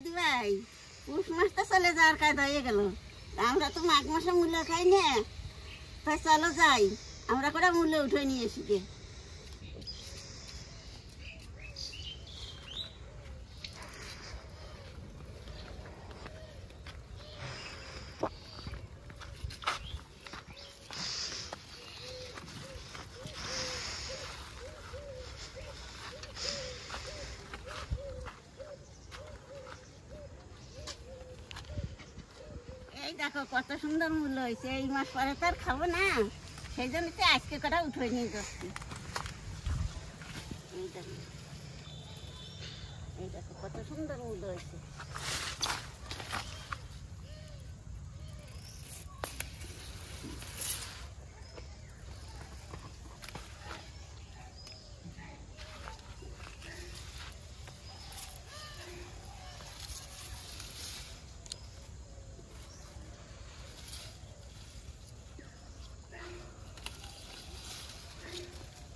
দিদি ভাই পুষ মাসটা চলে যাওয়ার কাজ হয়ে গেল, আমরা তো মাঘ মাসে মূল্য খাই না, তাই চলো যাই আমরা করে মূল্য উঠে নিয়ে এসি গে। দেখো কত সুন্দর মূল্য হয়েছে, এই মাস পরে তো আর খাবো না, সেই জন্য তো আজকে কটা উঠে নিয়ে যাচ্ছি। এই দেখো কত সুন্দর মূল্য হয়েছে।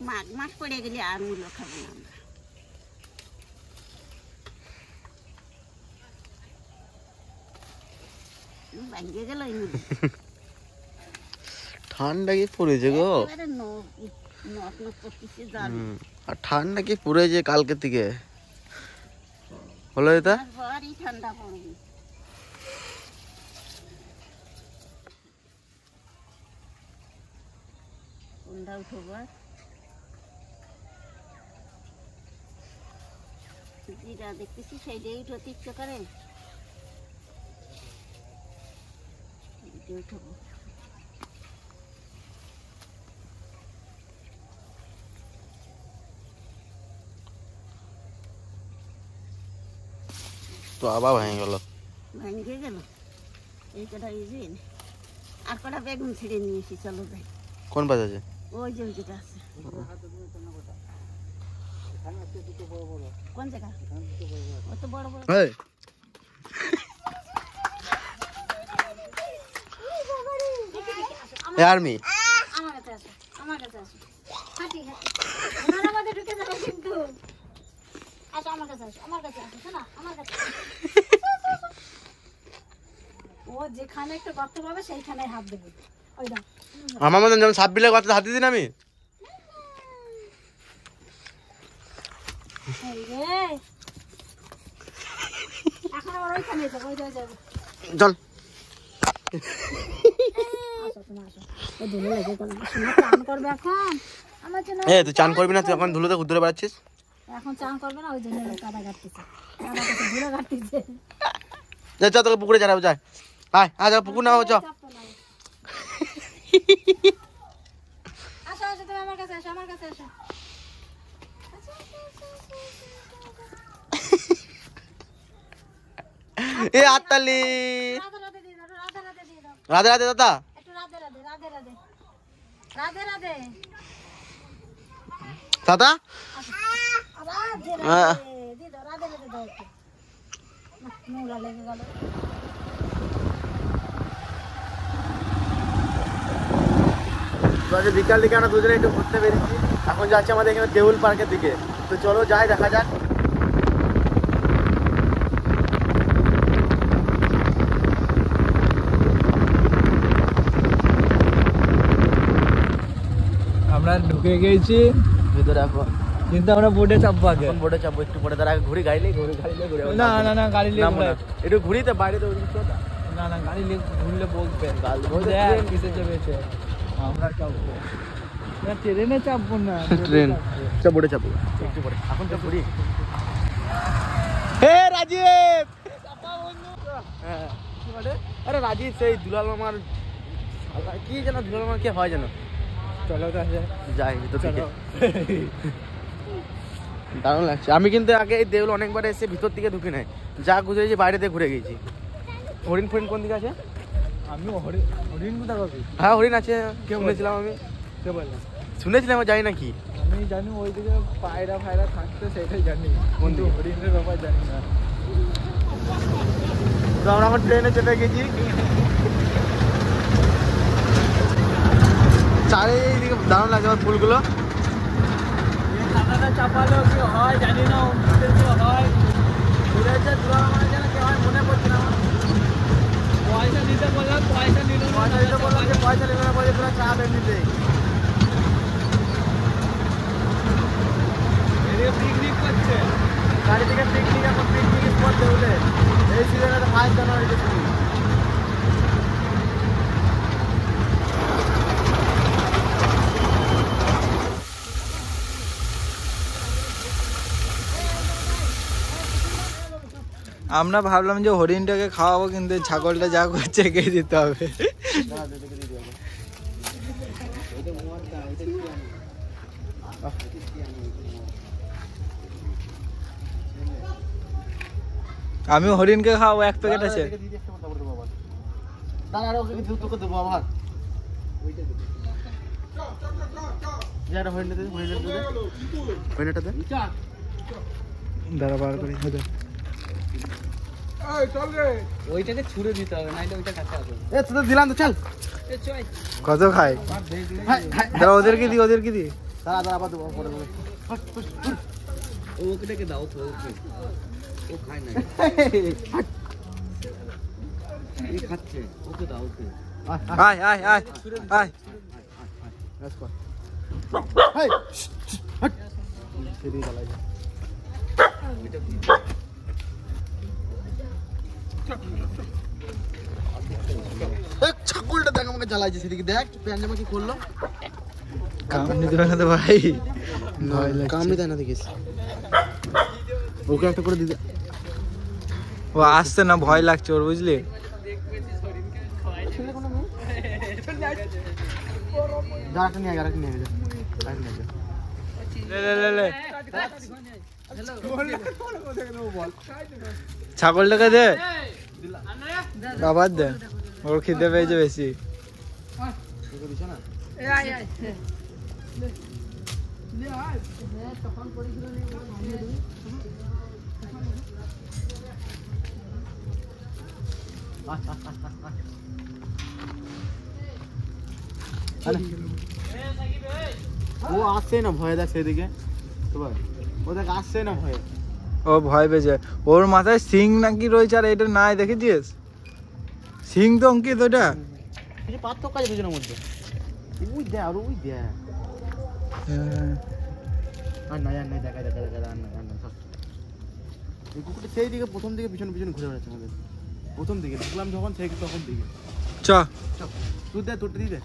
মাঘ মাস পড়ে গেলে আর মূল্য খাবো না আমরা। ভাঙিয়ে গেল ঠান্ডা কি পড়েছে গো, আর ঠান্ডা কি পড়েছে কালকে থেকে হলো এটা ঠান্ডা পড়বে। কোনটা উঠবো জিরা দেখতেছি সেইটাই উঠতে ইচ্ছে করে, উঠবো। তো আবার ভেঙে গেল, ভেঙে গেল। এই কটা ইজিন আর কটা বেগুন ছিঁড়ে নিয়ে এসি, চলো যাই। কোন পাশ আছে? ওই যে যেটা আছে। কোন জায়গা? অত বড় বড় আর্মি আমার কাছে আসো, আমার কাছে আসো, হাঁটি হাঁটি ওনার মধ্যে ঢুকে যাবে কিন্তু। আসো আমার কাছে আসো, আমার কাছে আসো, শোনা আমার কাছে। ও যেখানে একটা গর্ত পাবে সেইখানে হাত দেবে। ওই দাও আমার মতন যেমন সাপ বিলে গর্তে হাত দিন আমি। এখন আবার ওইখানে যাবো, ওই যাবো চল। তুই চান করবি না, তুই এখন ধুলোতে ঘুরে বেড়াচ্ছিস। এখন চান করবে না, ওই জন্য কাদা কাটতেছে, ধুলো কাটতেছে। যা তোকে পুকুরে যাবো, যায় আয় আজ পুকুর না চ। আসো আসো তুমি আমার কাছে আসো, আমার কাছে আসো। এ আত্তালি রাধে রাধে দাদা, একটু রাধে রাধে রাধে রাধে রাধে রাধে দাদা রাধে রাধে দিদা, রাধে রাধে দাও একটু। নোংরা লেগে গেল। বিকাল দিকে আমরা দুজনে একটু ঘুরতে বেরিয়েছি, এখন যাচ্ছি আমাদের এখানে দেউল পার্কের দিকে। তো চলো যাই, দেখা যাক। আমরা ঢুকে গেছি ভিতরে এখন, কিন্তু আমরা বোটে চাপবো আগে। বোটে চাপবো একটু পরে, তার আগে ঘুরি গাড়ি ঘুরে না না না গাড়ি নিয়ে একটু ঘুরিতে বাইরে তো না না গাড়ি নিয়ে ঘুরলে বলবেন কিসে চেপেছে। আমরা চাপবো না, ট্রেনে চাপবো না, ট্রেন বোটে চাপবো একটু পরে। এখন তো ঘুরি। হে রাজীব, হ্যাঁ আরে রাজীব সেই দুলাল মামার কি যেন, দুলাল মামার কি হয় যেন। চলো তাহলে যাই তো থেকে, দারুণ লাগছে। আমি কিন্তু আগে এই দেউল অনেকবার এসে ভিতর দিকে ঢুকে নাই, যা ঘুরেছি বাইরে দিয়ে ঘুরে গেছি। হরিণ ফরিণ কোন দিকে আছে? আমি হরিণ কোথা পাবি? হ্যাঁ হরিণ আছে, শুনেছিলাম আমি। কে বললাম? শুনেছিলাম, জানি না কি। আমি জানি ওইদিকে পায়রা ফায়রা থাকতো, সেটাই জানি, কিন্তু হরিণের ব্যাপার জানি না। তো আমরা এখন ট্রেনে চেপে গেছি, চারিদিকে দারুণ লাগছে আমার ফুলগুলো। চাপালো কি হয় জানি না, হয় ঘুরেছে দুলাল মামা যেন কি হয় বুঝলে এই সিজনে তো 5 জানুয়ারিতে শুরু। আমরা ভাবলাম যে হরিণটাকে খাওয়াবো, কিন্তু ছাগলটা যা করছে একে দিতে হবে। আমি হরিণকে খাওয়াবো, 1 প্যাকেট আছে। দাঁড়া ওকে তোকে দেবো আবার। যারা হরিণটা দে, হরিণটা দে। দাঁড়া বার করি। ওইটাকে ছুড়ে দিতে হবে, নাইলে ওইটা কাছে হবে। এ তোদের দিলাম তো, চল। কত খায়? দাঁড়া ওদেরকে দি, ওদেরকে দি। দাঁড়া আবার দেবো পরে দেবো। ওকে ডেকে দাও, ওকে ও খায় না, এই খাচ্ছে, ওকে দাও, ওকে। আয় আয় আয় আয়। Let's go. Hey! হট। সেদিকে চালাই যা। দেখ ছাগলটা দেখ আমাকে জ্বালাইছে, সেদিকে দেখ প্যান জামা কি করলো। কামড়ে দিবে না তো ভাই? কামড়ে দেয় না দেখিস। ওকে একটা করে দিতে। ও আসছে না, ভয় লাগছে ওর, বুঝলি? যা একটা নিয়ে যা, লে লে লে লে। ছাগলটাকে দে, আবার দে, ওর খিদে পেয়েছে বেশি। ও আসছে না ভয়, দেখ সেদিকে ও দেখ আসছে না ভয়ে। ও ভয় পেয়েছে, ওর মাথায় সিং নাকি রয়েছে, আর এটা নাই, দেখেছিস? সিং তো অঙ্কিত ওটা। কিছু পার্থক্য আছে দুজনের মধ্যে। ওই দে আর ওই দে। আর না দেখা এই কুকুরটা সেই দিকে প্রথম দিকে পিছনে ঘুরে বেড়াচ্ছে আমাদের। প্রথম দিকে দেখলাম যখন সেই তখন দিকে। চ তুই দে, তোরটা দিয়ে দে।